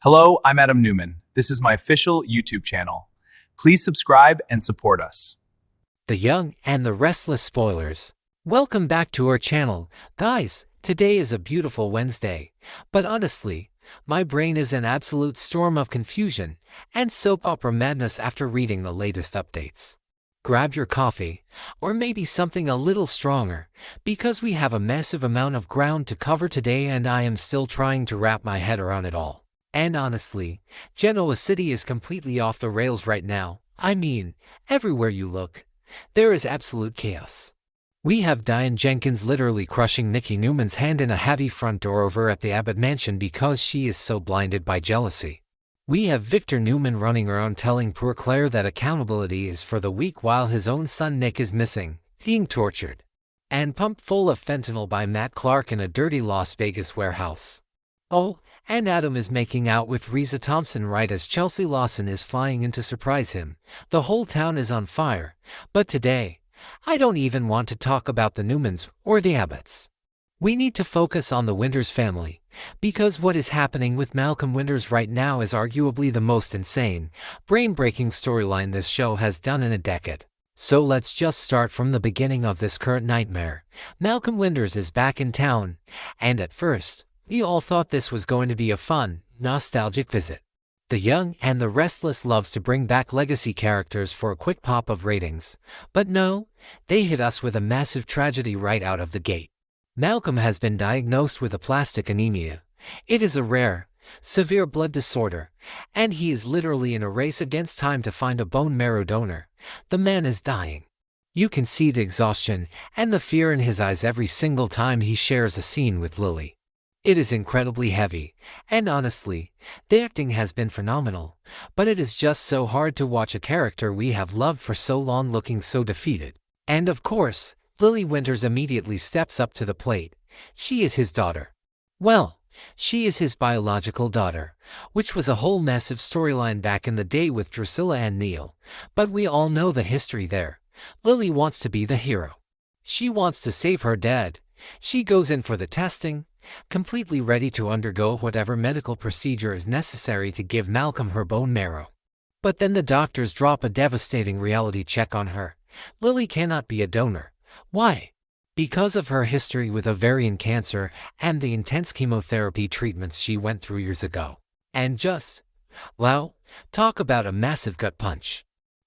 Hello, I'm Adam Newman. This is my official YouTube channel. Please subscribe and support us. The Young and the Restless Spoilers. Welcome back to our channel. Guys, today is a beautiful Wednesday, but honestly, my brain is an absolute storm of confusion and soap opera madness after reading the latest updates. Grab your coffee, or maybe something a little stronger, because we have a massive amount of ground to cover today and I am still trying to wrap my head around it all. And honestly, Genoa City is completely off the rails right now. I mean, everywhere you look, there is absolute chaos. We have Diane Jenkins literally crushing Nikki Newman's hand in a heavy front door over at the Abbott mansion because she is so blinded by jealousy. We have Victor Newman running around telling poor Claire that accountability is for the weak while his own son Nick is missing, being tortured, and pumped full of fentanyl by Matt Clark in a dirty Las Vegas warehouse. Oh, and Adam is making out with Reza Thompson right as Chelsea Lawson is flying in to surprise him. The whole town is on fire. But today, I don't even want to talk about the Newmans or the Abbotts. We need to focus on the Winters family, because what is happening with Malcom Winters right now is arguably the most insane, brain-breaking storyline this show has done in a decade. So let's just start from the beginning of this current nightmare. Malcom Winters is back in town, and at first, we all thought this was going to be a fun, nostalgic visit. The Young and the Restless loves to bring back legacy characters for a quick pop of ratings. But no, they hit us with a massive tragedy right out of the gate. Malcom has been diagnosed with aplastic anemia. It is a rare, severe blood disorder, and he is literally in a race against time to find a bone marrow donor. The man is dying. You can see the exhaustion and the fear in his eyes every single time he shares a scene with Lily. It is incredibly heavy, and honestly, the acting has been phenomenal, but it is just so hard to watch a character we have loved for so long looking so defeated. And of course, Lily Winters immediately steps up to the plate. She is his daughter. Well, she is his biological daughter, which was a whole massive storyline back in the day with Drusilla and Neil, but we all know the history there. Lily wants to be the hero. She wants to save her dad. She goes in for the testing, completely ready to undergo whatever medical procedure is necessary to give Malcom her bone marrow. But then the doctors drop a devastating reality check on her. Lily cannot be a donor. Why? Because of her history with ovarian cancer and the intense chemotherapy treatments she went through years ago. And well, talk about a massive gut punch.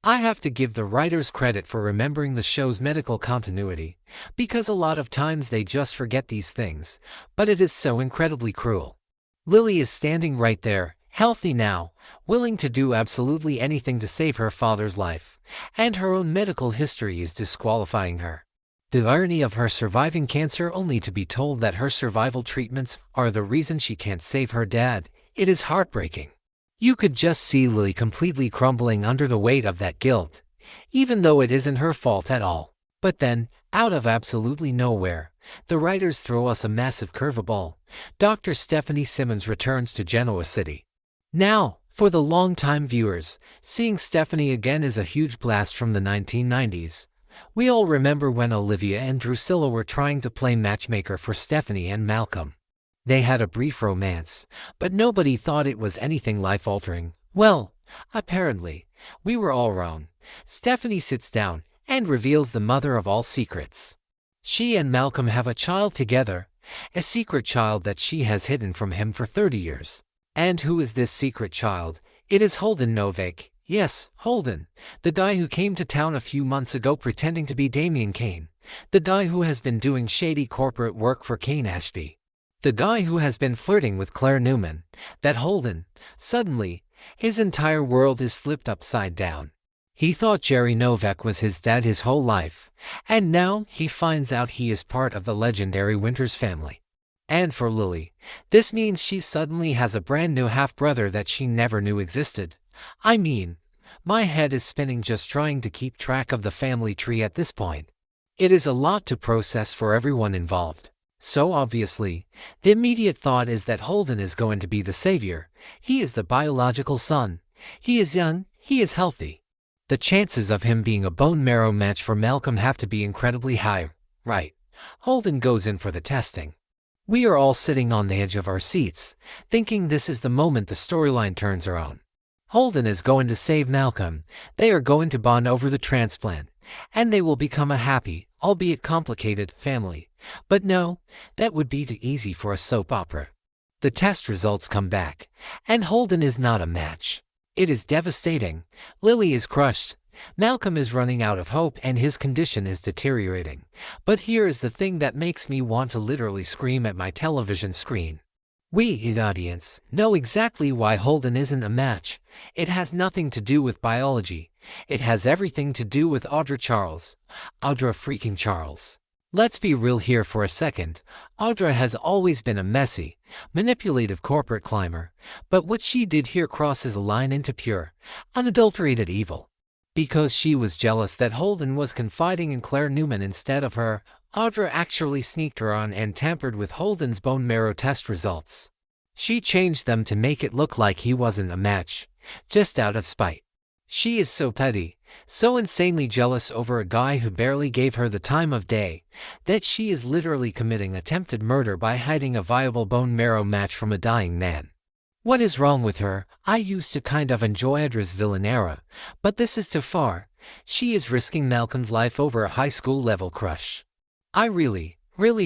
I have to give the writers credit for remembering the show's medical continuity, because a lot of times they just forget these things, but it is so incredibly cruel. Lily is standing right there, healthy now, willing to do absolutely anything to save her father's life, and her own medical history is disqualifying her. The irony of her surviving cancer only to be told that her survival treatments are the reason she can't save her dad, it is heartbreaking. You could just see Lily completely crumbling under the weight of that guilt, even though it isn't her fault at all. But then, out of absolutely nowhere, the writers throw us a massive curveball. Dr. Stephanie Simmons returns to Genoa City. Now, for the long-time viewers, seeing Stephanie again is a huge blast from the 1990s. We all remember when Olivia and Drusilla were trying to play matchmaker for Stephanie and Malcom. They had a brief romance, but nobody thought it was anything life-altering. Well, apparently, we were all wrong. Stephanie sits down and reveals the mother of all secrets. She and Malcom have a child together, a secret child that she has hidden from him for 30 years. And who is this secret child? It is Holden Novak. Yes, Holden, the guy who came to town a few months ago pretending to be Damien Kane, the guy who has been doing shady corporate work for Kane Ashby. The guy who has been flirting with Claire Newman, that Holden. Suddenly, his entire world is flipped upside down. He thought Jerry Novak was his dad his whole life, and now he finds out he is part of the legendary Winters family. And for Lily, this means she suddenly has a brand new half-brother that she never knew existed. I mean, my head is spinning just trying to keep track of the family tree at this point. It is a lot to process for everyone involved. So obviously, the immediate thought is that Holden is going to be the savior. He is the biological son. He is young. He is healthy. The chances of him being a bone marrow match for Malcom have to be incredibly high, right? Holden goes in for the testing. We are all sitting on the edge of our seats, thinking this is the moment the storyline turns around. Holden is going to save Malcom, they are going to bond over the transplant, and they will become a happy, albeit complicated, family. But no, that would be too easy for a soap opera. The test results come back, and Holden is not a match. It is devastating. Lily is crushed. Malcom is running out of hope and his condition is deteriorating. But here is the thing that makes me want to literally scream at my television screen. We, the audience, know exactly why Holden isn't a match. It has nothing to do with biology. It has everything to do with Audra Charles. Audra freaking Charles. Let's be real here for a second. Audra has always been a messy, manipulative corporate climber, but what she did here crosses a line into pure, unadulterated evil. Because she was jealous that Holden was confiding in Claire Newman instead of her, Audra actually sneaked her on and tampered with Holden's bone marrow test results. She changed them to make it look like he wasn't a match, just out of spite. She is so petty, so insanely jealous over a guy who barely gave her the time of day, that she is literally committing attempted murder by hiding a viable bone marrow match from a dying man. What is wrong with her? I used to kind of enjoy Audra's villain era, but this is too far. She is risking Malcom's life over a high school level crush. I really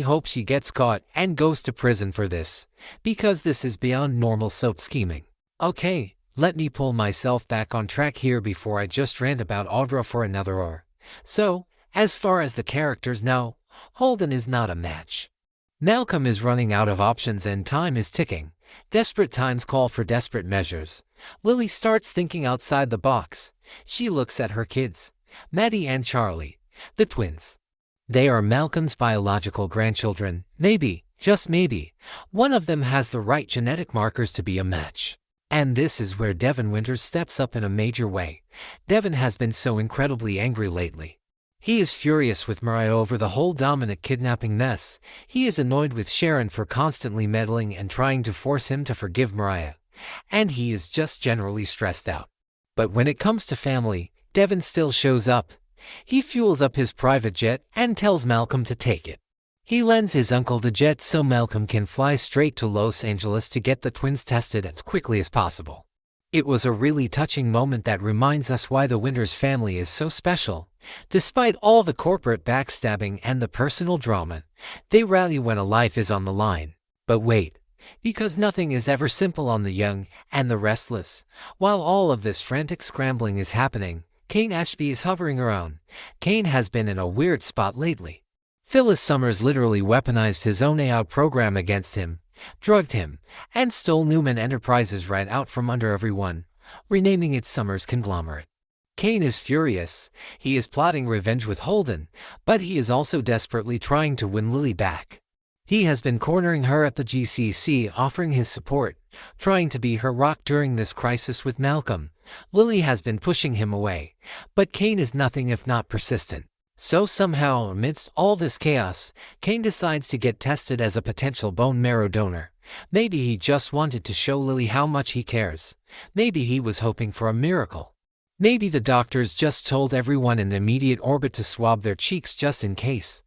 hope she gets caught and goes to prison for this, because this is beyond normal soap scheming. Okay, let me pull myself back on track here before I just rant about Audra for another hour. So, as far as the characters know, Holden is not a match. Malcom is running out of options and time is ticking. Desperate times call for desperate measures. Lily starts thinking outside the box. She looks at her kids, Maddie and Charlie, the twins. They are Malcom's biological grandchildren. Maybe, just maybe, one of them has the right genetic markers to be a match. And this is where Devin Winters steps up in a major way. Devin has been so incredibly angry lately. He is furious with Mariah over the whole Dominic kidnapping mess. He is annoyed with Sharon for constantly meddling and trying to force him to forgive Mariah. And he is just generally stressed out. But when it comes to family, Devin still shows up. He fuels up his private jet and tells Malcom to take it. He lends his uncle the jet so Malcom can fly straight to Los Angeles to get the twins tested as quickly as possible. It was a really touching moment that reminds us why the Winters family is so special. Despite all the corporate backstabbing and the personal drama, they rally when a life is on the line. But wait, because nothing is ever simple on the young and the restless. While all of this frantic scrambling is happening, Kane Ashby is hovering around. Kane has been in a weird spot lately. Phyllis Summers literally weaponized his own AI program against him, drugged him, and stole Newman Enterprises right out from under everyone, renaming it Summers Conglomerate. Kane is furious. He is plotting revenge with Holden, but he is also desperately trying to win Lily back. He has been cornering her at the GCC, offering his support, trying to be her rock during this crisis with Malcom. Lily has been pushing him away, but Kane is nothing if not persistent. So somehow, amidst all this chaos, Kane decides to get tested as a potential bone marrow donor. Maybe he just wanted to show Lily how much he cares. Maybe he was hoping for a miracle. Maybe the doctors just told everyone in the immediate orbit to swab their cheeks just in case.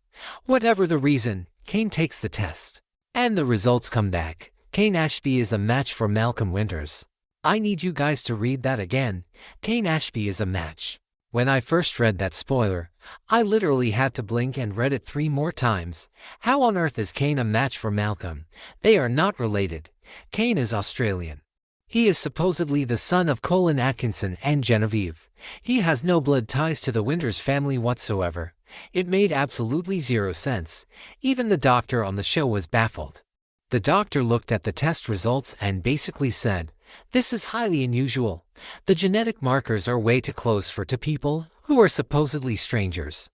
Whatever the reason, Kane takes the test. And the results come back. Kane Ashby is a match for Malcom Winters. I need you guys to read that again. Kane Ashby is a match. When I first read that spoiler, I literally had to blink and read it 3 more times. How on earth is Kane a match for Malcom? They are not related. Kane is Australian. He is supposedly the son of Colin Atkinson and Genevieve. He has no blood ties to the Winters family whatsoever. It made absolutely zero sense. Even the doctor on the show was baffled. The doctor looked at the test results and basically said, "This is highly unusual. The genetic markers are way too close for two people who are supposedly strangers.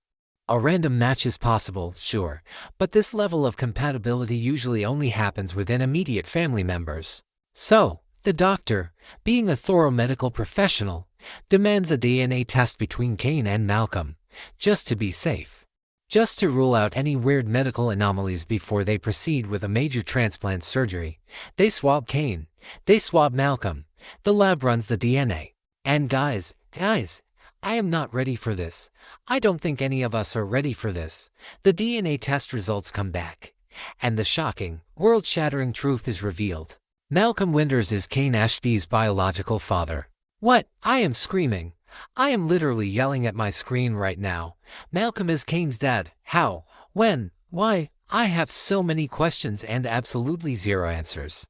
A random match is possible, sure, but this level of compatibility usually only happens within immediate family members." So, the doctor, being a thorough medical professional, demands a DNA test between Kane and Malcom, just to be safe. Just to rule out any weird medical anomalies before they proceed with a major transplant surgery. They swab Kane. They swab Malcom. The lab runs the DNA. And guys, I am not ready for this. I don't think any of us are ready for this. The DNA test results come back. and the shocking, world-shattering truth is revealed. Malcolm Winters is Kane Ashby's biological father. What? I am screaming. I am literally yelling at my screen right now. Malcolm is Kane's dad. How? When? Why? I have so many questions and absolutely zero answers.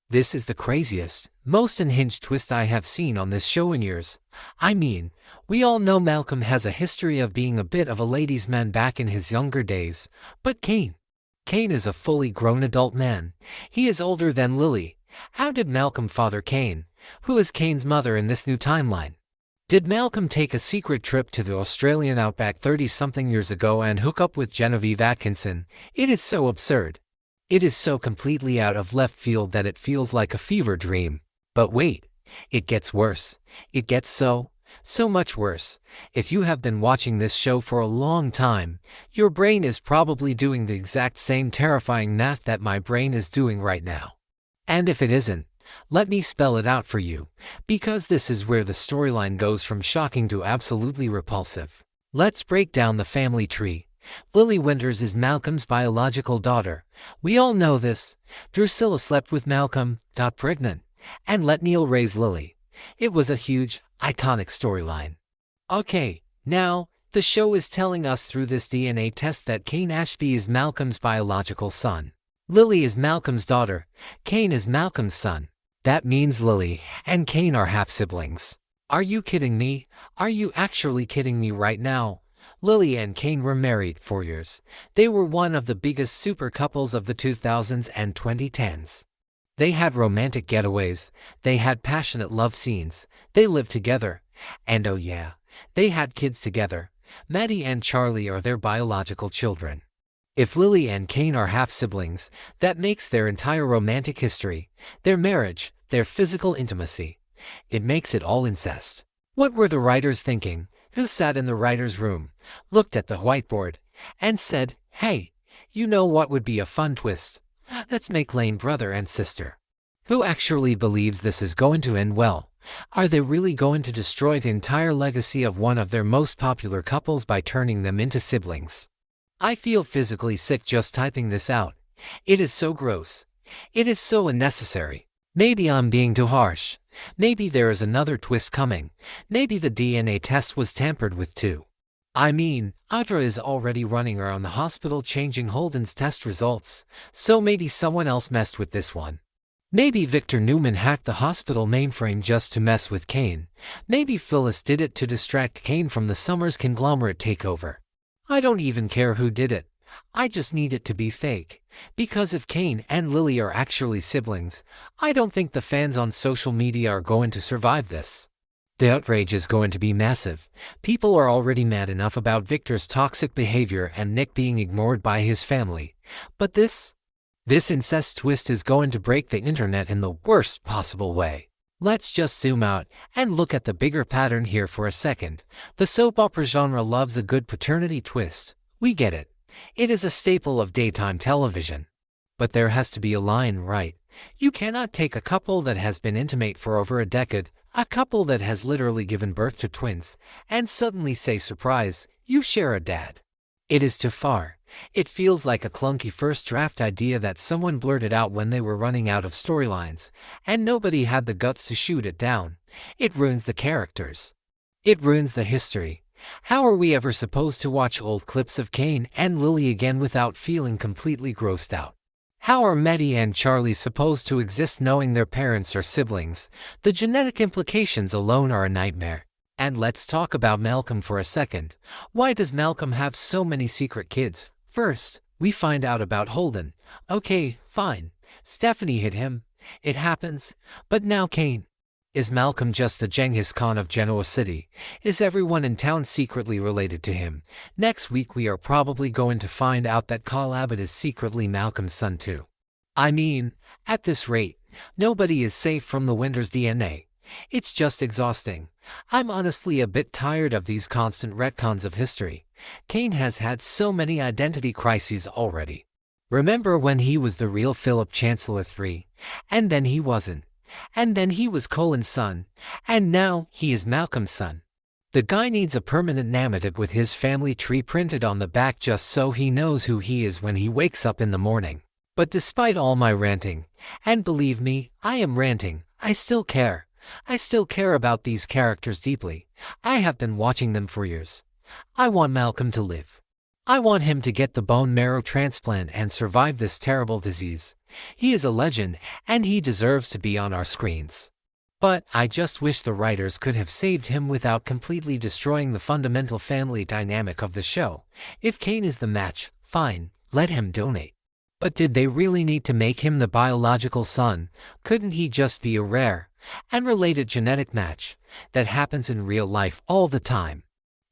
This is the craziest, most unhinged twist I have seen on this show in years. I mean, we all know Malcolm has a history of being a bit of a ladies' man back in his younger days, but Kane is a fully grown adult man. He is older than Lily. How did Malcolm father Kane? Who is Kane's mother in this new timeline? Did Malcolm take a secret trip to the Australian outback 30-something years ago and hook up with Genevieve Atkinson? It is so absurd. It is so completely out of left field that it feels like a fever dream. But wait, it gets worse. It gets so much worse. If you have been watching this show for a long time, your brain is probably doing the exact same terrifying math that my brain is doing right now. And if it isn't, let me spell it out for you, because this is where the storyline goes from shocking to absolutely repulsive. Let's break down the family tree. Lily Winters is Malcolm's biological daughter. We all know this. Drusilla slept with Malcolm, got pregnant, and let Neil raise Lily. It was a huge, iconic storyline. Okay, now, the show is telling us through this DNA test that Kane Ashby is Malcolm's biological son. Lily is Malcolm's daughter. Kane is Malcolm's son. That means Lily and Kane are half-siblings. Are you kidding me? Are you actually kidding me right now? Lily and Kane were married 4 years. They were one of the biggest super couples of the 2000s and 2010s. They had romantic getaways. They had passionate love scenes. They lived together. And oh yeah, they had kids together. Maddie and Charlie are their biological children. If Lily and Kane are half-siblings, that makes their entire romantic history, their marriage, their physical intimacy. It makes it all incest. What were the writers thinking? Who sat in the writer's room, looked at the whiteboard, and said, hey, you know what would be a fun twist? Let's make Lane brother and sister. Who actually believes this is going to end well? Are they really going to destroy the entire legacy of one of their most popular couples by turning them into siblings? I feel physically sick just typing this out. It is so gross. It is so unnecessary. Maybe I'm being too harsh. Maybe there is another twist coming. Maybe the DNA test was tampered with too. I mean, Audra is already running around the hospital changing Holden's test results, so maybe someone else messed with this one. Maybe Victor Newman hacked the hospital mainframe just to mess with Kane. Maybe Phyllis did it to distract Kane from the Summers conglomerate takeover. I don't even care who did it. I just need it to be fake. Because if Kane and Lily are actually siblings, I don't think the fans on social media are going to survive this. The outrage is going to be massive. People are already mad enough about Victor's toxic behavior and Nick being ignored by his family. But this incest twist is going to break the internet in the worst possible way. Let's just zoom out and look at the bigger pattern here for a second. The soap opera genre loves a good paternity twist. We get it. It is a staple of daytime television. But there has to be a line, right? You cannot take a couple that has been intimate for over a decade, a couple that has literally given birth to twins, and suddenly say, surprise, you share a dad. It is too far. It feels like a clunky first draft idea that someone blurted out when they were running out of storylines, and nobody had the guts to shoot it down. It ruins the characters. It ruins the history. How are we ever supposed to watch old clips of Kane and Lily again without feeling completely grossed out? How are Maddie and Charlie supposed to exist knowing their parents are siblings? The genetic implications alone are a nightmare. And let's talk about Malcolm for a second. Why does Malcolm have so many secret kids? First, we find out about Holden. Okay, fine. Stephanie hit him. It happens. But now Kane. Is Malcolm just the Genghis Khan of Genoa City? Is everyone in town secretly related to him? Next week we are probably going to find out that Carl Abbott is secretly Malcolm's son too. I mean, at this rate, nobody is safe from the Winters DNA. It's just exhausting. I'm honestly a bit tired of these constant retcons of history. Kane has had so many identity crises already. Remember when he was the real Philip Chancellor III, and then he wasn't. And then he was Colin's son, and now he is Malcolm's son. The guy needs a permanent name-tag with his family tree printed on the back just so he knows who he is when he wakes up in the morning. But despite all my ranting, and believe me, I am ranting, I still care. I still care about these characters deeply. I have been watching them for years. I want Malcom to live. I want him to get the bone marrow transplant and survive this terrible disease. He is a legend, and he deserves to be on our screens. But I just wish the writers could have saved him without completely destroying the fundamental family dynamic of the show. If Cain is the match, fine, let him donate. But did they really need to make him the biological son? Couldn't he just be a rare and related genetic match that happens in real life all the time?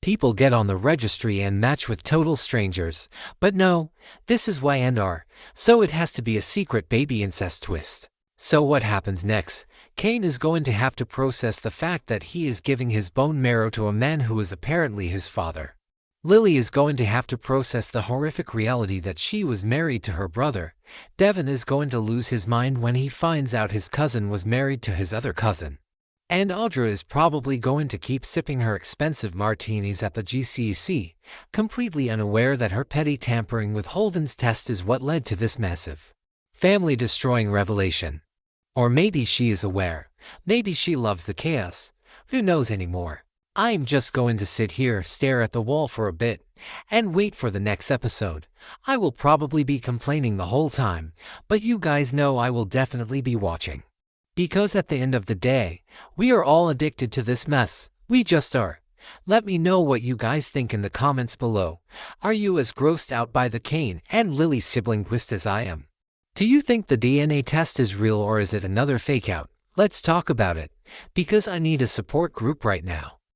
People get on the registry and match with total strangers, but no, this is Y&R, so it has to be a secret baby incest twist. So what happens next? Cain is going to have to process the fact that he is giving his bone marrow to a man who is apparently his father. Lily is going to have to process the horrific reality that she was married to her brother. Devin is going to lose his mind when he finds out his cousin was married to his other cousin. And Audra is probably going to keep sipping her expensive martinis at the GCC, completely unaware that her petty tampering with Holden's test is what led to this massive, family-destroying revelation. Or maybe she is aware. Maybe she loves the chaos. Who knows anymore? I'm just going to sit here, stare at the wall for a bit, and wait for the next episode. I will probably be complaining the whole time, but you guys know I will definitely be watching. Because at the end of the day, we are all addicted to this mess. We just are. Let me know what you guys think in the comments below. Are you as grossed out by the Cain and Lily sibling twist as I am? Do you think the DNA test is real or is it another fake out? Let's talk about it, because I need a support group right now.